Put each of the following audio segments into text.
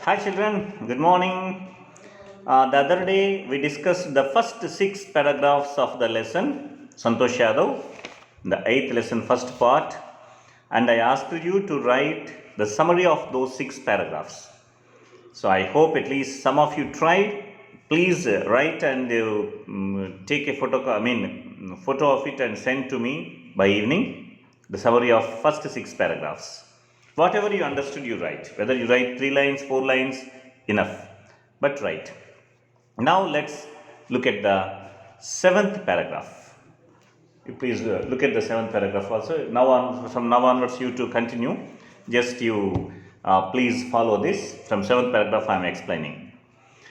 Hi children, good morning. The other day we discussed the first 6 paragraphs of the lesson, Santosh Yadav, the 8th lesson first part, and I asked you to write the summary of those 6 paragraphs. So I hope at least some of you tried. Please write and take a photo of it and send to me by evening. The summary of first 6 paragraphs. Whatever you understood, you write. Whether you write 3 lines, 4 lines, enough. But write. Now let's look at the 7th paragraph. You please look at the 7th paragraph also. From now onwards, you to continue. Just you please follow this. From 7th paragraph, I am explaining.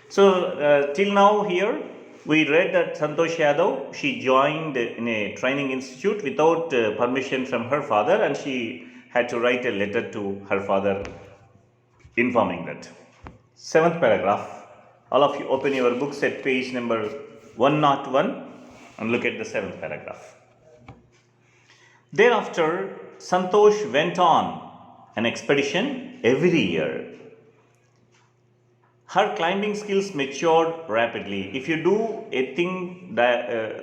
So till now here we read that Santosh Yadav, she joined in a training institute without permission from her father, and she had to write a letter to her father informing that. 7th paragraph. All of you open your books at page number 101 and look at the 7th paragraph. Thereafter, Santosh went on an expedition every year. Her climbing skills matured rapidly. If you do a thing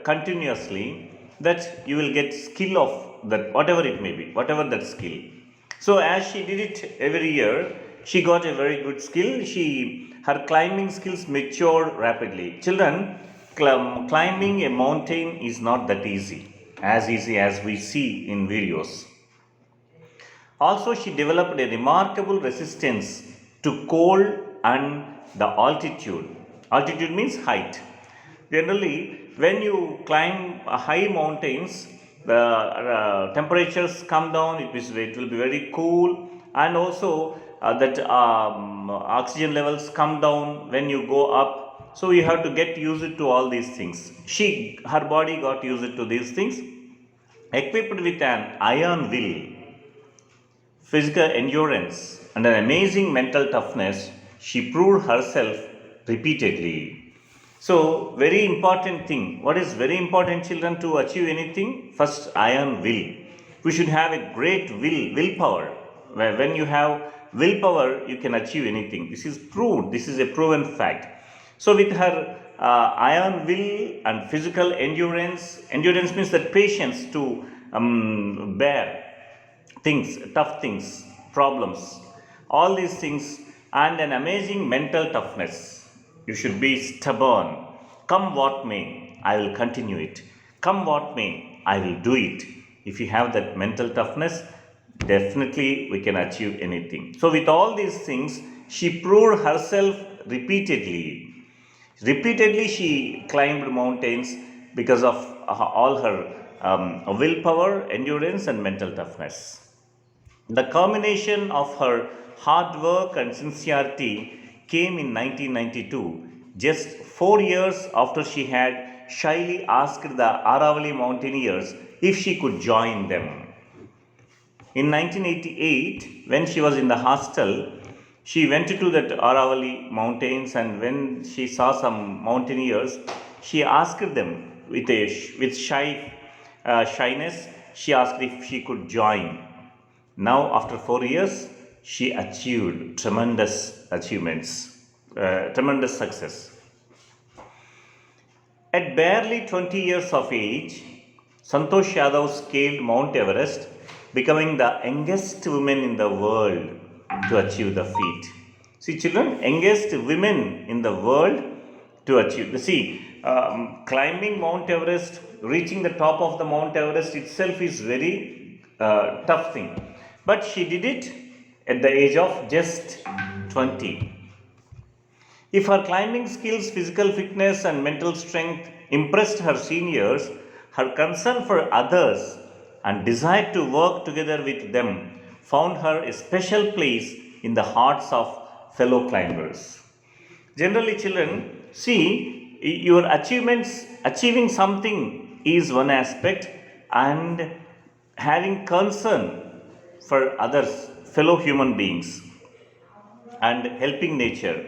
continuously, that you will get skill of that, whatever it may be, whatever that skill. So as she did it every year, she got a very good skill. Her climbing skills matured rapidly. Children, climbing a mountain is not that easy as we see in videos. Also, she developed a remarkable resistance to cold and the altitude. Altitude means height. Generally, when you climb high mountains, the temperatures come down, it will be very cool, and also that oxygen levels come down when you go up. So you have to get used to all these things. Her body got used to these things. Equipped with an iron will, physical endurance, and an amazing mental toughness, she proved herself repeatedly. So, very important thing. What is very important, children, to achieve anything? First, iron will. We should have a great willpower. When you have willpower, you can achieve anything. This is proved. This is a proven fact. So, with her iron will and physical endurance means that patience to bear things, tough things, problems, all these things, and an amazing mental toughness. You should be stubborn. Come what may, I will continue it. Come what may, I will do it. If you have that mental toughness, definitely we can achieve anything. So, with all these things, she proved herself repeatedly. Repeatedly, she climbed mountains because of all her willpower, endurance, and mental toughness. The culmination of her hard work and sincerity came in 1992, just 4 years after she had shyly asked the Aravalli mountaineers if she could join them. In 1988, when she was in the hostel, she went to the Aravalli mountains, and when she saw some mountaineers, she asked them with shyness, she asked if she could join. Now, after 4 years, she achieved tremendous achievements, tremendous success. At barely 20 years of age, Santosh Yadav scaled Mount Everest, becoming the youngest woman in the world to achieve the feat. See, children, youngest women in the world to achieve. See, climbing Mount Everest, reaching the top of the Mount Everest itself is very tough thing. But she did it at the age of just 20. If her climbing skills, physical fitness, and mental strength impressed her seniors, her concern for others and desire to work together with them found her a special place in the hearts of fellow climbers. Generally, children, see, your achievements, achieving something is one aspect, and having concern for others, fellow human beings, and helping nature,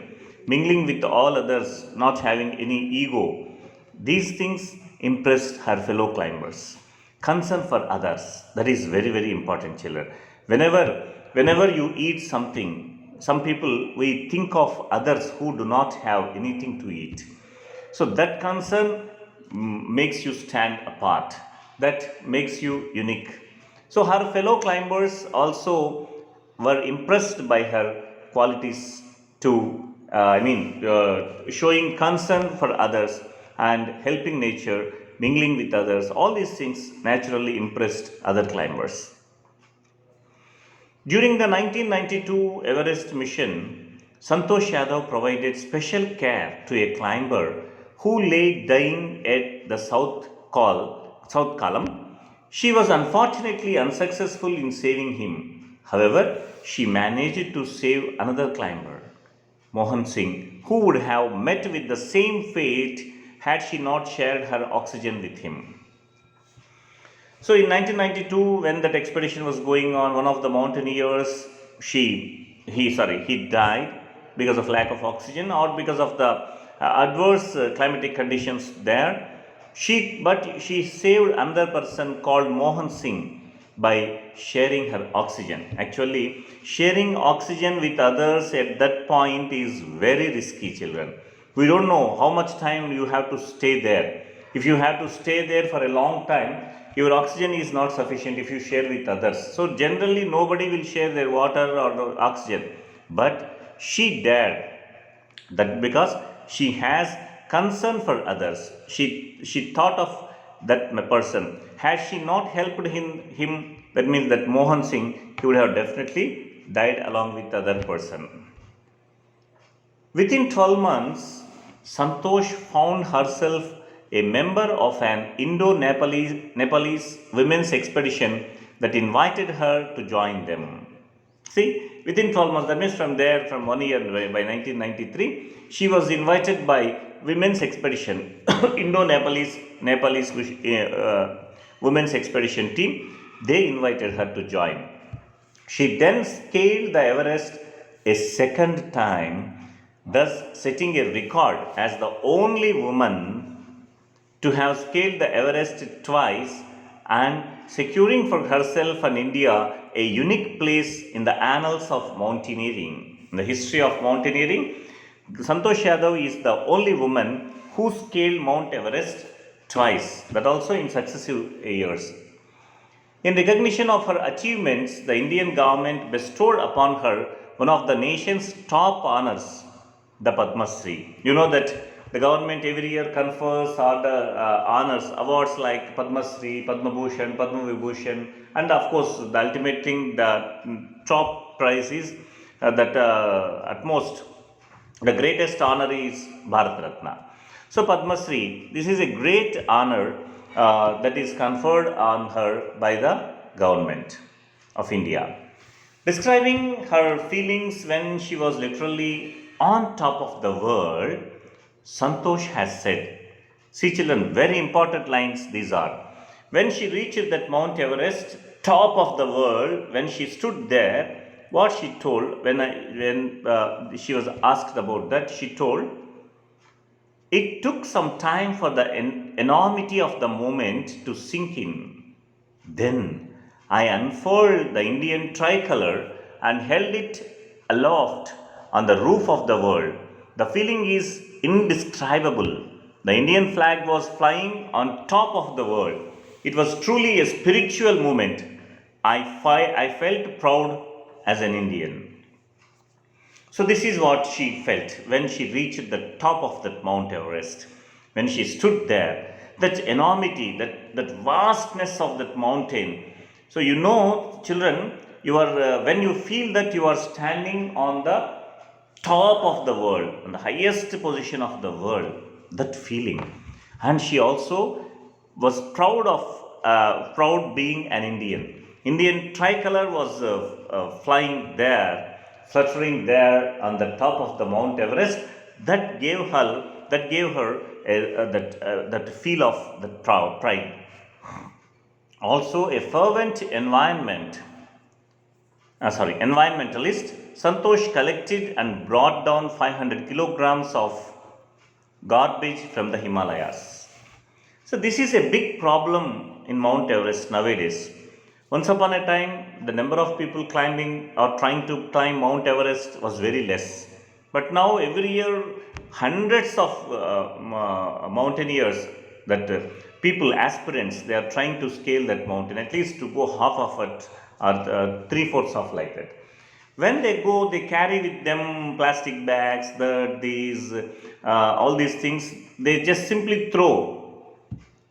mingling with all others, not having any ego, these things impressed her fellow climbers. Concern for others, that is very, very important, children. Whenever you eat something, some people, we think of others who do not have anything to eat. So that concern makes you stand apart, that makes you unique. So her fellow climbers also were impressed by her qualities to, showing concern for others and helping nature, mingling with others. All these things naturally impressed other climbers. During the 1992 Everest mission, Santosh Yadav provided special care to a climber who lay dying at the south column. She was unfortunately unsuccessful in saving him. However, she managed to save another climber, Mohan Singh, who would have met with the same fate had she not shared her oxygen with him. So in 1992, when that expedition was going on, one of the mountaineers, he died because of lack of oxygen or because of the adverse climatic conditions there. But she saved another person called Mohan Singh by sharing her oxygen. Actually, sharing oxygen with others at that point is very risky, children. We don't know how much time you have to stay there. If you have to stay there for a long time, your oxygen is not sufficient if you share with others. So generally nobody will share their water or oxygen. But she dared that because she has concern for others. She thought of that person. Had she not helped him, that means that Mohan Singh, he would have definitely died along with the other person. Within 12 months, Santosh found herself a member of an Indo-Nepalese women's expedition that invited her to join them. See, within 12 months, that means from 1 year by 1993, she was invited by women's expedition, Indo-Nepalese women's expedition team. They invited her to join. She then scaled the Everest a second time, thus setting a record as the only woman to have scaled the Everest twice and securing for herself and India a unique place in the annals of mountaineering. In the history of mountaineering, Santosh Yadav is the only woman who scaled Mount Everest twice, but also in successive years. In recognition of her achievements, the Indian government bestowed upon her one of the nation's top honors, the Padma Shri. You know that the government every year confers honors, awards like Padma Shri, Padma Bhushan, Padma Vibhushan, and of course the ultimate thing, the top prize is that at most the greatest honor is Bharat Ratna. So Padma Shri, this is a great honor that is conferred on her by the government of India. Describing her feelings when she was literally on top of the world, Santosh has said, see children, very important lines these are. When she reached that Mount Everest, top of the world, when she stood there, what she told when she was asked about that, she told, it took some time for the enormity of the moment to sink in. Then I unfurled the Indian tricolor and held it aloft on the roof of the world. The feeling is indescribable. The Indian flag was flying on top of the world. It was truly a spiritual moment. I felt proud as an Indian. So this is what she felt when she reached the top of that Mount Everest. When she stood there, that enormity, that vastness of that mountain. So you know, children, you are when you feel that you are standing on the top of the world, on the highest position of the world, that feeling. And she also was proud being an Indian. Indian tricolor was flying there, fluttering there on the top of the Mount Everest. That gave her that feel of that pride. Also, a fervent environmentalist, Santosh collected and brought down 500 kilograms of garbage from the Himalayas. So this is a big problem in Mount Everest nowadays. Once upon a time, the number of people climbing or trying to climb Mount Everest was very less. But now, every year, hundreds of mountaineers, that people, aspirants, they are trying to scale that mountain, at least to go half of it or three-fourths of like that. When they go, they carry with them plastic bags, all these things, they just simply throw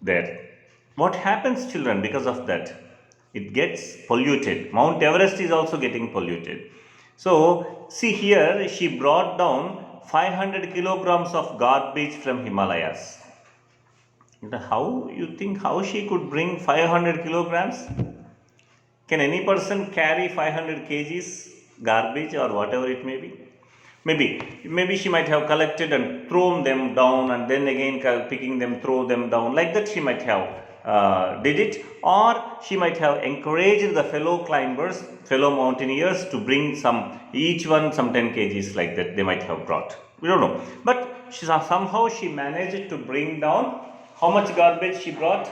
there. What happens, children, because of that? It gets polluted. Mount Everest is also getting polluted. So see here, she brought down 500 kilograms of garbage from Himalayas. How you think, how she could bring 500 kilograms? Can any person carry 500 kgs garbage or whatever it may be? Maybe she might have collected and thrown them down, and then again picking them, throw them down, like that she might have did it. Or she might have encouraged the fellow climbers, fellow mountaineers, to bring some, each one some 10 kgs, like that they might have brought. We don't know, but somehow she managed to bring down, how much garbage she brought?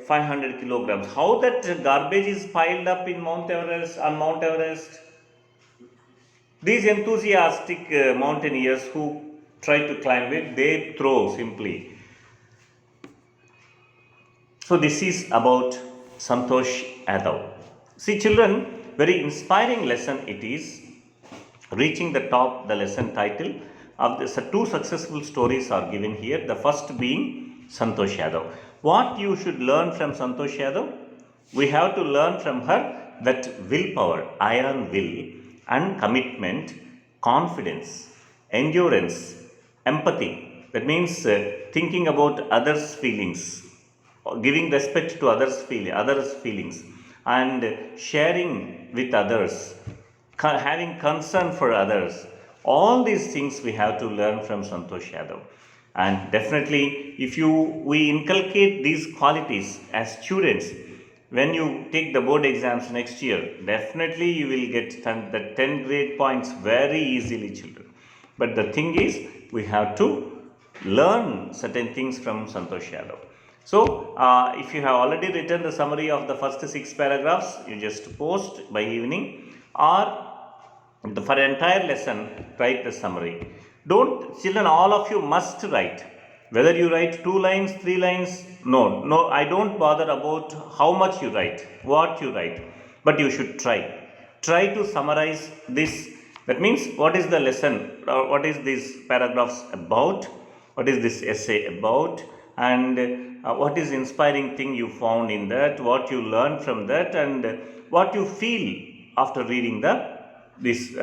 500 kilograms. How that garbage is piled up in Mount Everest, on Mount Everest? These enthusiastic mountaineers who try to climb it, they throw simply. So this is about Santosh Yadav. See, children, very inspiring lesson it is. Reaching the top, the lesson title of this, two successful stories are given here. The first being Santosh Yadav. What you should learn from Santosh Yadav? We have to learn from her that willpower, iron will, and commitment, confidence, endurance, empathy. That means thinking about others' feelings, giving respect to others' feelings, and sharing with others, having concern for others. All these things we have to learn from Santosh Yadav. And definitely, if we inculcate these qualities as students, when you take the board exams next year, definitely you will get the 10 grade points very easily, children. But the thing is, we have to learn certain things from Santosh Yadav. So, if you have already written the summary of the first 6 paragraphs, you just post by evening, or for the entire lesson, write the summary. Don't, children, all of you must write. Whether you write 2 lines, 3 lines, no, I don't bother about how much you write, what you write, but you should try. Try to summarize this. That means, what is the lesson, what is these paragraphs about, what is this essay about, and what is inspiring thing you found in that, what you learned from that, and what you feel after reading these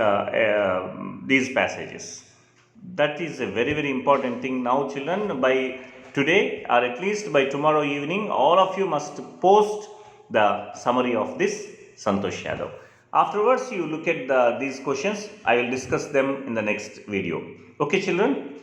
passages. That is a very, very important thing. Now, children, by today, or at least by tomorrow evening, all of you must post the summary of this Santosh Yadav. Afterwards, you look at these questions. I will discuss them in the next video. Okay, children?